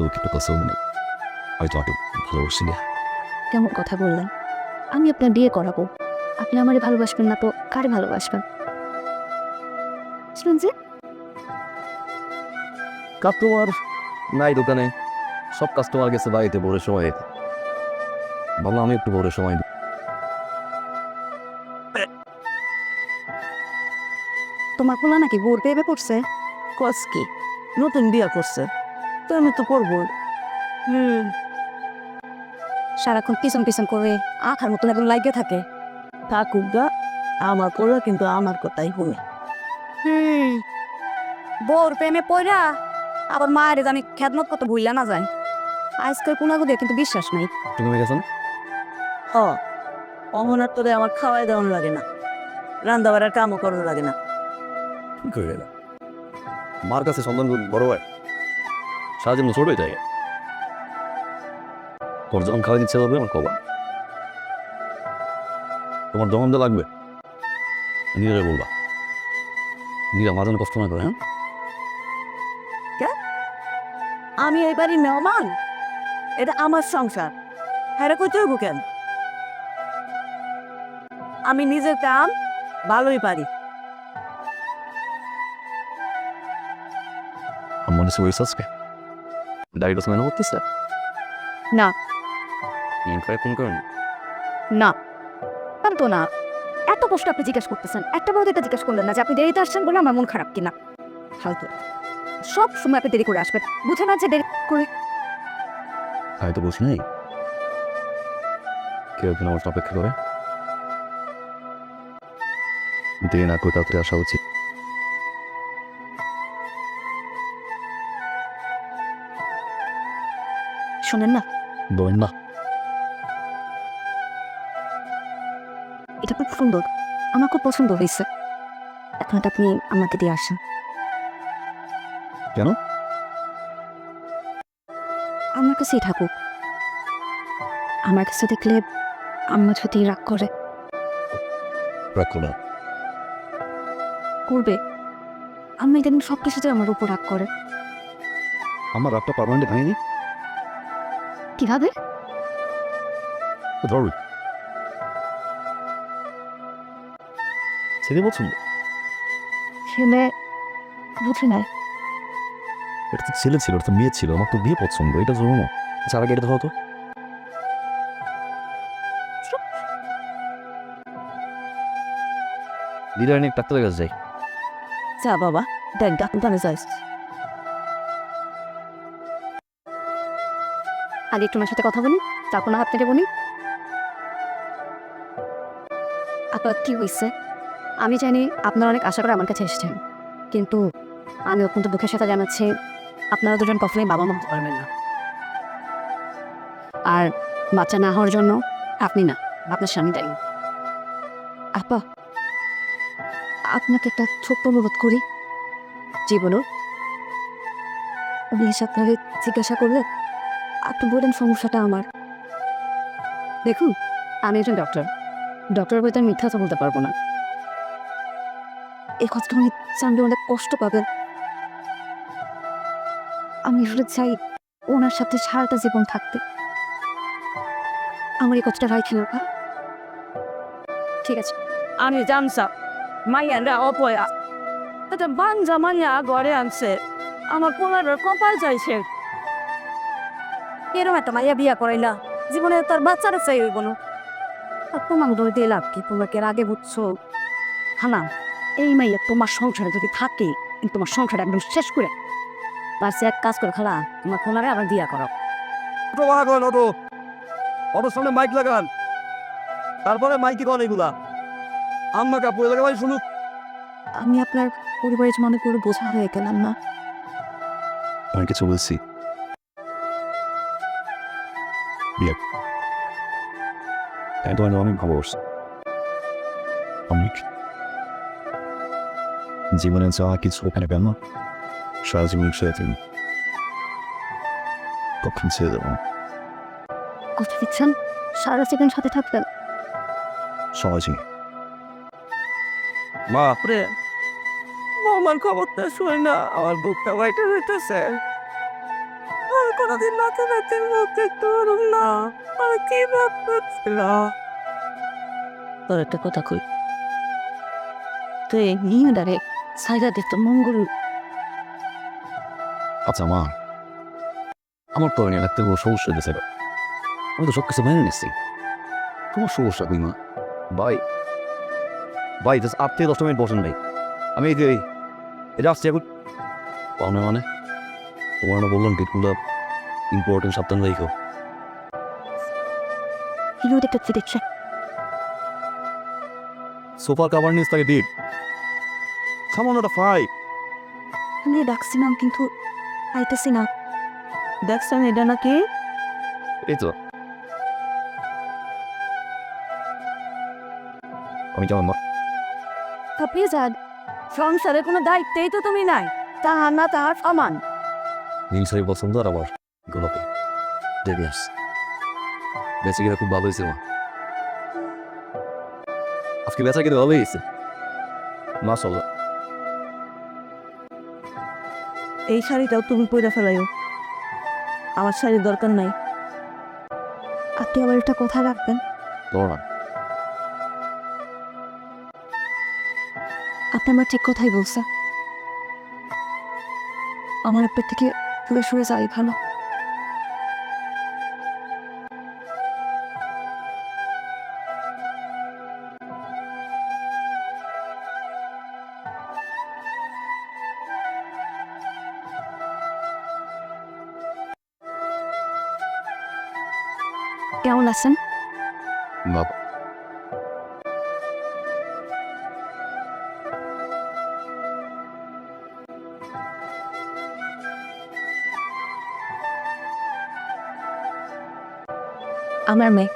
তোকে একটা কথা নেই, আমি তোমাকে ভালোবাসি না। কেমন কথা বললেন? আমি আপনার বিয়ে করাবো, আপনি আমারে ভালোবাসবেন না তো কারে ভালোবাসবেন? শুনুন যে কাস্টমার নাই দোকানে, সব কাস্টমার গেছে বাড়িতে ভোরের সময়। ভাবলাম আমি একটু ভোরের সময় দিই। তোমার পোলা নাকি বোর পেয়ে পড়ছে? কস কি নতুন বিয়া করছে তো আমি তো করবো। সারাক্ষণ পিছন পিছন করে আখার মতন এখন লাগিয়ে থাকে। থাকুক গা, আমার করলে কিন্তু আমার কথাই শুনে। বোর প্রেমে পড়া আবার মায়ের জানি খেদমত কত ভুইলা না যায়। আজকাল কোনাগো দিয়ে কিন্তু বিশ্বাস নাই। তুমি গেছেন হ, অমনার তোরে আমার খাওয়াই দেওয়ান লাগে না, রান্না বাড়ার কামও করানো লাগে না। কি করে গেল? মার কাছে সন্তান বড় হয়, সারা জীবন ছোট হয়ে যায়। তোর যখন খাওয়া ইচ্ছে হবে আমার কবা, তোমার যখন যা লাগবে নিজেরা বলবা। নিজেরা মাঝে কষ্ট না করে। হ্যাঁ, আমি এই বাড়ির মেহমান, এটা আমার সংসার, হ্যাঁ কই চলবো কেন? আমি নিজের কাম ভালোই পারি। আমার মনে হচ্ছে আজকে ডাইরেক্ট মেনে করতেছে। না ট্রাই ফোন করেন। না তার তো না, এত কষ্ট আপনি জিজ্ঞেস করতেছেন, একটা বড় এটা জিজ্ঞেস করলেন না যে আপনি দেরিতে আসছেন বলে আমার মন খারাপ কিনা। ফালতু, সব সময় আপনি দেরি করে আসবেন, বুঝে না যে দেরি করে। আমি তো বলছি নাই কেউ যেন আমার অপেক্ষা করে। দেরি না করে তাড়াতাড়ি আসা উচিত। শোনেন না, বলেন না। এটা খুব সুন্দর, আমার খুব পছন্দ হয়েছে। এখন এটা আপনি আমাকে দিয়ে আসেন। কেন? আমার কাছেই থাকুক। আমার কাছে দেখলে আম্মা যদি রাগ করে। রাখো না। করবে, আম্মা ইদানিং সব কিছুতে আমার উপর রাগ করে। আমার রাগটা পার্মানেন্ট ভাঙেনি। কিভাবে? ধর ছেলে পছন্দ, ছেলে বুঝে নেয়। এটা তো ছেলে ছিল, এটা তো মেয়ে ছিল। আমার তো বিয়ে পছন্দ, এটা জন্য না। আচ্ছা আগে এটা ধরো তো। দিদার নিয়ে ডাক্তারের কাছে যাই। যা বাবা, দেখ ডাক্তারে যাইস। আগে একটু ওনার সাথে কথা বলি, তারপর না হাত নেড়ে বলি। আপনার কি হয়েছে? আমি জানি আপনারা অনেক আশা করে আমার কাছে এসেছেন, কিন্তু আমি অত্যন্ত দুঃখের সাথে জানাচ্ছি আপনারা দুজন কখনোই বাবা মা হতে পারবেন না। আর বাচ্চা না হওয়ার জন্য আপনি না, আপনার স্বামী দায়ী। আপা, আপনাকে একটা ছোট্ট অনুরোধ করি। জীবনও প্লিজ আপনাকে জিজ্ঞাসা করলে আপনি বলেন সমস্যাটা আমার। দেখুন, আমি একজন ডক্টর, ডক্টরের বইতে আমি মিথ্যা কথা বলতে পারবো না। এই কথাটা উনি জানলে অনেক কষ্ট পাবেন। আমি আসলে চাই ওনার সাথে সারাটা জীবন থাকতে। আমার এই কথাটা রাইখেন আপা। ঠিক আছে। আমি জানসা মাইয়ারা অপয়া, এটা বাঞ্জা মাইয়া ঘরে আনছে, আমার পোলার কপাল চাইছে। এরকম একটা মাইয়া বিয়া করাইলা, জীবনে তার বাচ্চারা চাই হইব না। আর তোমার ধরে দিয়ে লাভ কি? তোমাকে এর আগে বুঝছো হানা, এই মাইয়া তোমার সংসারে যদি থাকে কিন্তু তোমার সংসার একদম শেষ করে। তার সে এক কাজ করে খালা, তোমার খোলারে আবার বিয়া করো। অটো লাগান, অটো অটোর সামনে মাইক লাগান, তারপরে মাইকে কন এগুলা। আম্মা কাপড় লাগাবাই শুনুক। আমি আপনার পরিবারের মনে করে বোঝা হয়ে গেলাম না। আমি কিছু বলছি বিয়ে, তাই তোমার অনেক ভালোবাসি। অনেক জীবনে যাওয়া কিছু ওখানে কেন সারা জীবন ছেড়ে তুমি কখন ছেড়ে দেবো। কথা দিচ্ছেন সারা জীবন সাথে থাকবেন? সহজে মা রে আমার খবরটা শুনে না আমার বুকটা বাইটে হইতেছে। কোনোদিন মাথা ব্যথার মুখে করুন না আর কি ভাবছিল তোর একটা কথা কই তুই নিয়ে দাঁড়ে সাইডা দিত মঙ্গল আচ্ছা মা, আমার তো নিয়ে লাগতে কোনো সমস্যা হয়েছে। আমি তো সব কিছু মেনে নিচ্ছি। তোমার সমস্যা কই মা? ভাই ভাই জাস্ট 8 থেকে 10 মিনিট বসেন ভাই। আমি এই যে এটা আসছি এখন। পাওনা মানে তোমার না বললাম গেটগুলো ইম্পর্টেন্ট, সাবধান রাখো। হিরো দেখতে দেখছে সোফার কাভার নিস তাকে দিন। সামান্য একটা ফাই। আমি ডাকছিলাম কিন্তু আইতেছি না। দেখছেন এটা নাকি এই তো আমি কেমন মা? আপনি যান, সংসারে কোনো দায়িত্বেই তো তুমি নাই। তাহার না তাহার সমান। জিনিসটাই পছন্দ আর আমার গোলাপি দেবী আস বেঁচে গেলে খুব ভালো হয়েছে মা। আজকে বেচা কিনে ভালো হয়েছে মাশাআল্লাহ। এই শাড়িটাও তুমি পরে ফেলাইও আমার শাড়ির দরকার নাই আপনি আমার একটা কথা রাখবেন। তোমার আপনি আমার ঠিক কথাই বলছেন। আমার আপনার থেকে দূরে সরে যাই ভালো। কেমন আছেন? বাবা আমার মেয়ে